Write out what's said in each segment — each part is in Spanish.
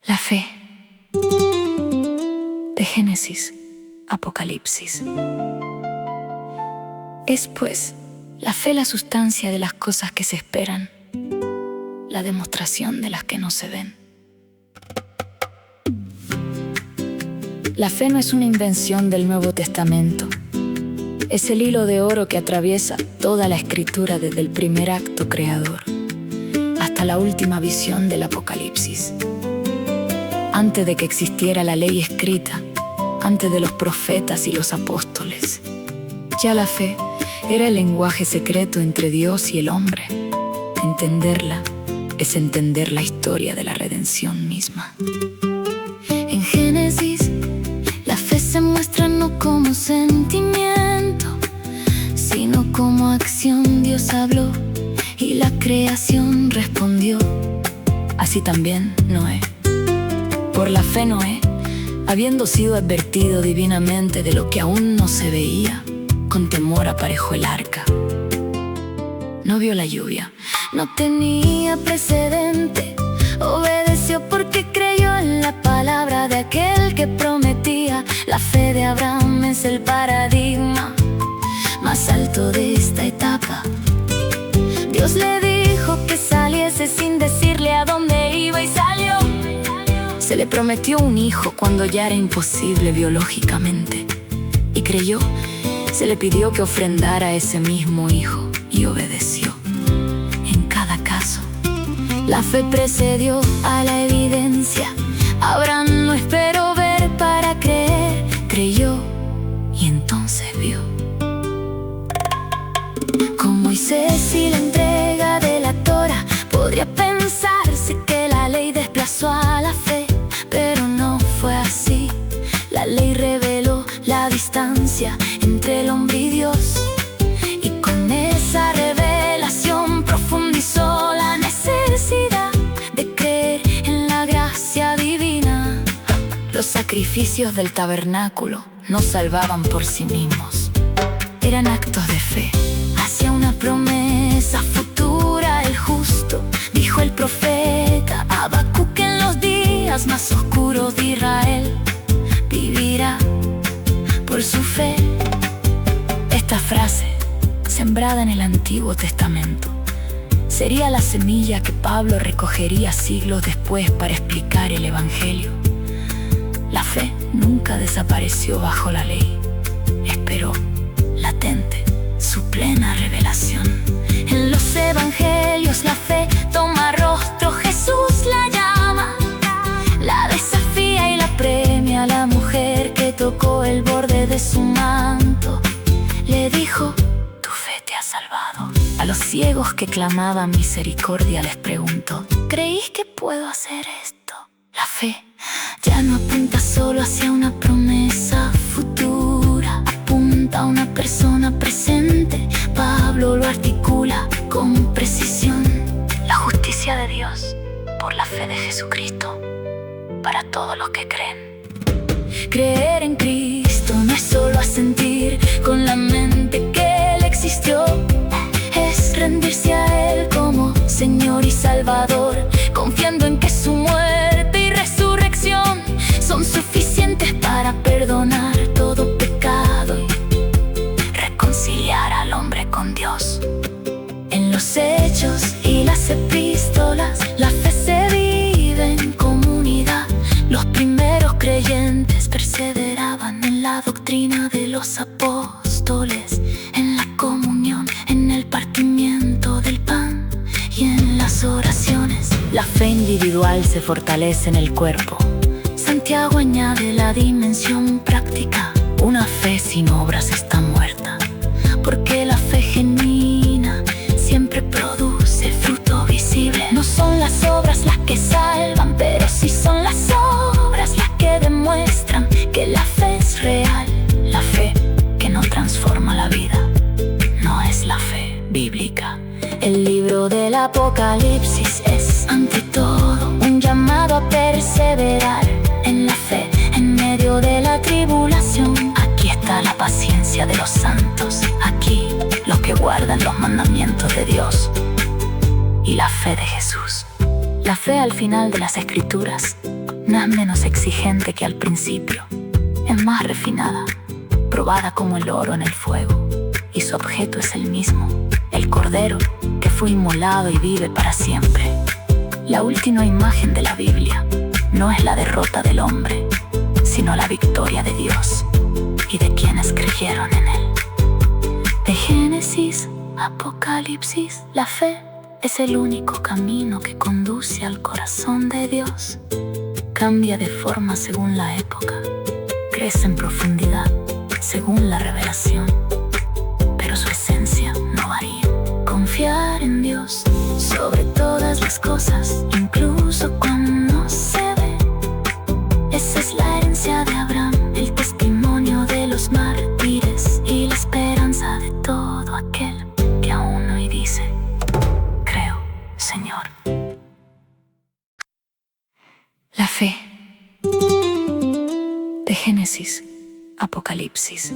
La fe. De Génesis, Apocalipsis. Es, pues, la fe la sustancia de las cosas que se esperan, la demostración de las que no se ven. La fe no es una invención del Nuevo Testamento. Es el hilo de oro que atraviesa toda la Escritura desde el primer acto creador hasta la última visión del Apocalipsis. Antes de que existiera la ley escrita, antes de los profetas y los apóstoles, ya la fe era el lenguaje secreto entre Dios y el hombre. Entenderla es entender la historia de la redención misma. En Génesis, la fe se muestra no como sentimiento, sino como acción. Dios habló y la creación respondió. Así también Noé. Por la fe Noé, habiendo sido advertido divinamente de lo que aún no se veía, con temor aparejó el arca. No vio la lluvia, no tenía precedente, obedeció porque creyó en la palabra de aquel que prometía. La fe de Abraham es el paradigma más alto de esta etapa. Dios le dijo que saliese sin decirle a dónde iba y salió. Se le prometió un hijo cuando ya era imposible biológicamente, y creyó. Se le pidió que ofrendara a ese mismo hijo y obedeció. En cada caso, la fe precedió a la evidencia. Abraham no esperó ver para creer, creyó y entonces vio. Con Moisés y la entrega de la Torá, podría pensarse que la ley desplazó a la fe, pero no fue así. La ley reveló la distancia entre el hombre y Dios, y con esa revelación profundizó la necesidad de creer en la gracia divina. Los sacrificios del tabernáculo no salvaban por sí mismos, eran actos de fe hacia una promesa futura. El justo, dijo el profeta Habacuc, en los días más oscuros de Israel vivirá por su fe. Esta frase, sembrada en el Antiguo Testamento, sería la semilla que Pablo recogería siglos después para explicar el Evangelio. La fe nunca desapareció bajo la ley, esperó, latente, su plena revelación. En los Evangelios la fe toma rostro, Jesús la llama, la desafía y la premia. A la mujer que tocó el borde de su manto, le dijo: tu fe te ha salvado. A los ciegos que clamaban misericordia les preguntó: ¿creéis que puedo hacer esto? La fe ya no apunta solo hacia una promesa futura, apunta a una persona presente. Pablo lo articula con precisión: la justicia de Dios por la fe de Jesucristo para todos los que creen. Creer en Cristo no es solo asentir con la mente que Él existió, es rendirse a Él como Señor y Salvador, confiando en que su muerte y resurrección son suficientes para perdonar todo pecado y reconciliar al hombre con Dios. En los hechos y las epístolas, la fe se vive en comunidad. Los primeros creyentes perseveraban en la doctrina de los apóstoles, en la comunión, en el partimiento del pan y en las oraciones. La fe individual se fortalece en el cuerpo. Santiago añade la dimensión práctica: una fe sin obras está muerta, porque la fe genuina siempre produce fruto visible. No son las obras las que salvan, pero sí son las obras las que demuestran que la fe es real. La fe que no transforma la vida no es la fe bíblica. El libro del Apocalipsis es, ante todo, un llamado a perseverar en la fe en medio de la tribulación. Aquí está la paciencia de los santos, aquí los que guardan los mandamientos de Dios, y la fe de Jesús. La fe al final de las Escrituras no es menos exigente que al principio. Es más refinada, probada como el oro en el fuego, y su objeto es el mismo, el Cordero, que fue inmolado y vive para siempre. La última imagen de la Biblia no es la derrota del hombre, sino la victoria de Dios y de quienes creyeron en él. De Génesis a Apocalipsis, la fe es el único camino que conduce al corazón de Dios. Cambia de forma según la época, crece en profundidad según la revelación, pero su esencia no varía. Confiar en Dios sobre todas las cosas, incluso cuando no se ve. Esa es la herencia de Abraham, el testimonio de los mártires y la esperanza de todo aquel que aún hoy dice: creo, Señor. La fe. De Génesis, Apocalipsis.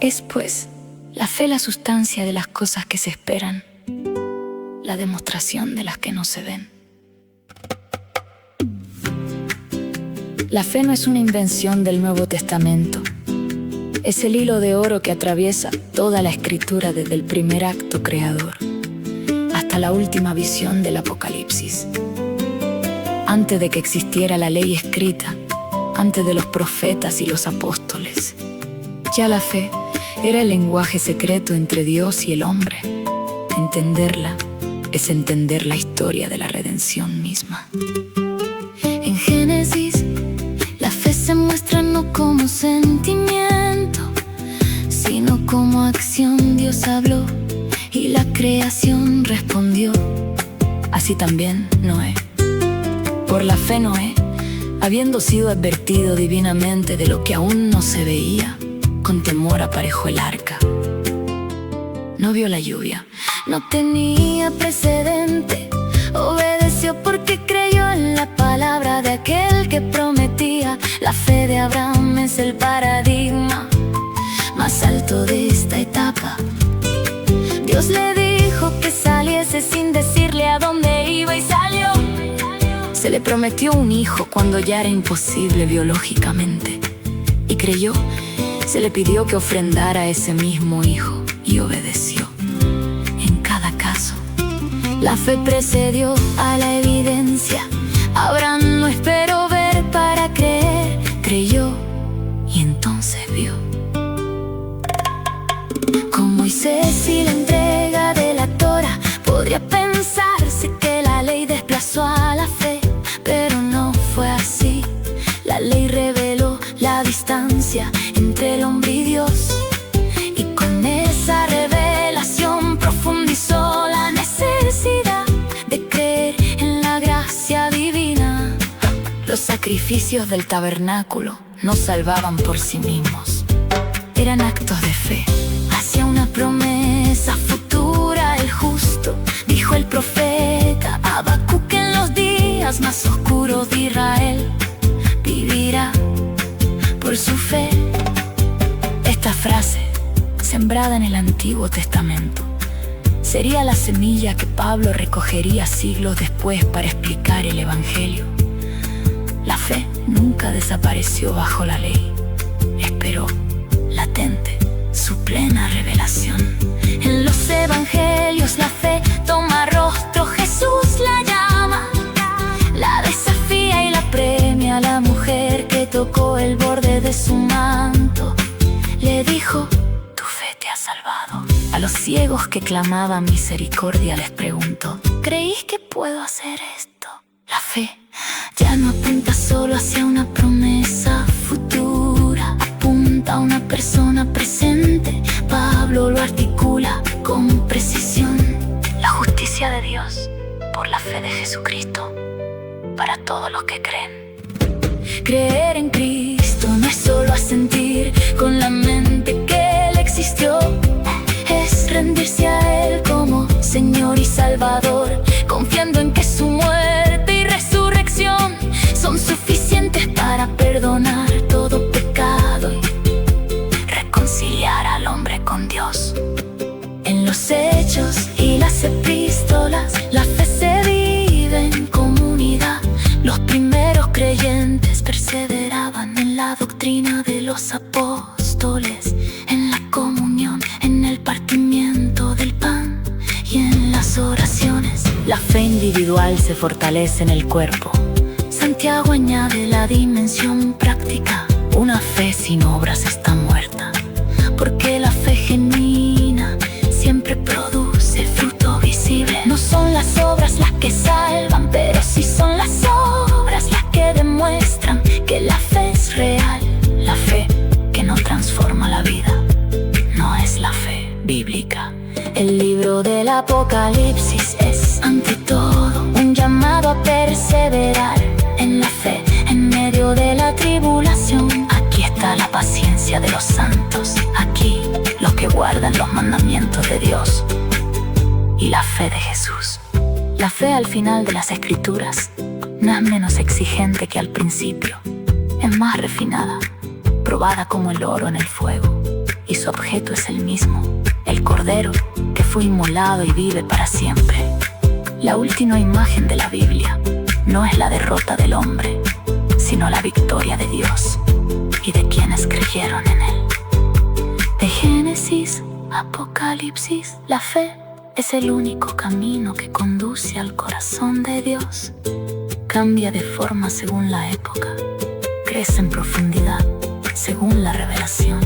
Es pues la fe la sustancia de las cosas que se esperan, la demostración de las que no se ven. La fe no es una invención del Nuevo Testamento. Es el hilo de oro que atraviesa toda la Escritura desde el primer acto creador hasta la última visión del Apocalipsis. Antes de que existiera la ley escrita, antes de los profetas y los apóstoles, ya la fe era el lenguaje secreto entre Dios y el hombre. Entenderla es entender la historia de la redención misma. En Génesis, la fe se muestra no como sentimiento, sino como acción. Dios habló y la creación respondió. Así también Noé. Por la fe Noé, habiendo sido advertido divinamente de lo que aún no se veía, con temor aparejó el arca. No vio la lluvia, no tenía precedente, obedeció porque creyó en la palabra de aquel que prometía. La fe de Abraham es el paradigma más alto de esta etapa. Dios le dijo que saliese sin decirle a dónde iba y salió. Se le prometió un hijo cuando ya era imposible biológicamente, y creyó. Se le pidió que ofrendara a ese mismo hijo y obedeció. En cada caso, la fe precedió a la evidencia. Abraham no esperó ver para creer, creyó y entonces vio. Con Moisés y la entrega de la Torá, podría pensarse que la ley desplazó a la fe, pero no fue así. La ley reveló la distancia entre el hombre y Dios, y con esa revelación profundizó la necesidad de creer en la gracia divina. Los sacrificios del tabernáculo no salvaban por sí mismos, eran actos de fe hacia una promesa futura. El justo, dijo el profeta Habacuc, en los días más oscuros de Israel vivirá por su fe. Esta frase, sembrada en el Antiguo Testamento, sería la semilla que Pablo recogería siglos después para explicar el Evangelio. La fe nunca desapareció bajo la ley, esperó, latente, su plena revelación. En los Evangelios la fe toma rostro, Jesús la llama, la desafía y la premia. A la mujer que tocó el borde de su manto, le dijo: tu fe te ha salvado. A los ciegos que clamaban misericordia les preguntó: ¿creéis que puedo hacer esto? La fe ya no apunta solo hacia una promesa futura, apunta a una persona presente. Pablo lo articula con precisión: la justicia de Dios por la fe de Jesucristo para todos los que creen. Creer en Cristo no es solo asentir con la mente que Él existió, es rendirse a Él como Señor y Salvador, confiando en que su muerte y resurrección son suficientes para perdonar todo pecado y reconciliar al hombre con Dios. En los hechos y las epístolas, la fe se vive en comunidad. individual se fortalece en el cuerpo. Santiago añade la dimensión práctica. Una fe sin obras está muerta, porque la fe genuina siempre produce fruto visible. No son las obras las que salvan, pero sí son las obras las que demuestran que la fe es real. La fe que no transforma la vida no es la fe bíblica. El libro del Apocalipsis es, ante todo, un llamado a perseverar en la fe en medio de la tribulación. Aquí está la paciencia de los santos, aquí los que guardan los mandamientos de Dios. Y la fe de Jesús. La fe al final de las Escrituras no es menos exigente que al principio. Es más refinada, probada como el oro en el fuego, y su objeto es el mismo, el Cordero que fue inmolado y vive para siempre. La última imagen de la Biblia no es la derrota del hombre, sino la victoria de Dios y de quienes creyeron en Él. De Génesis a Apocalipsis, la fe es el único camino que conduce al corazón de Dios. Cambia de forma según la época, crece en profundidad según la revelación,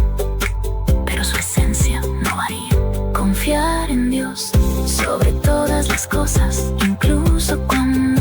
pero su esencia no varía. Confiar en Dios sobre todas las cosas, incluso cuando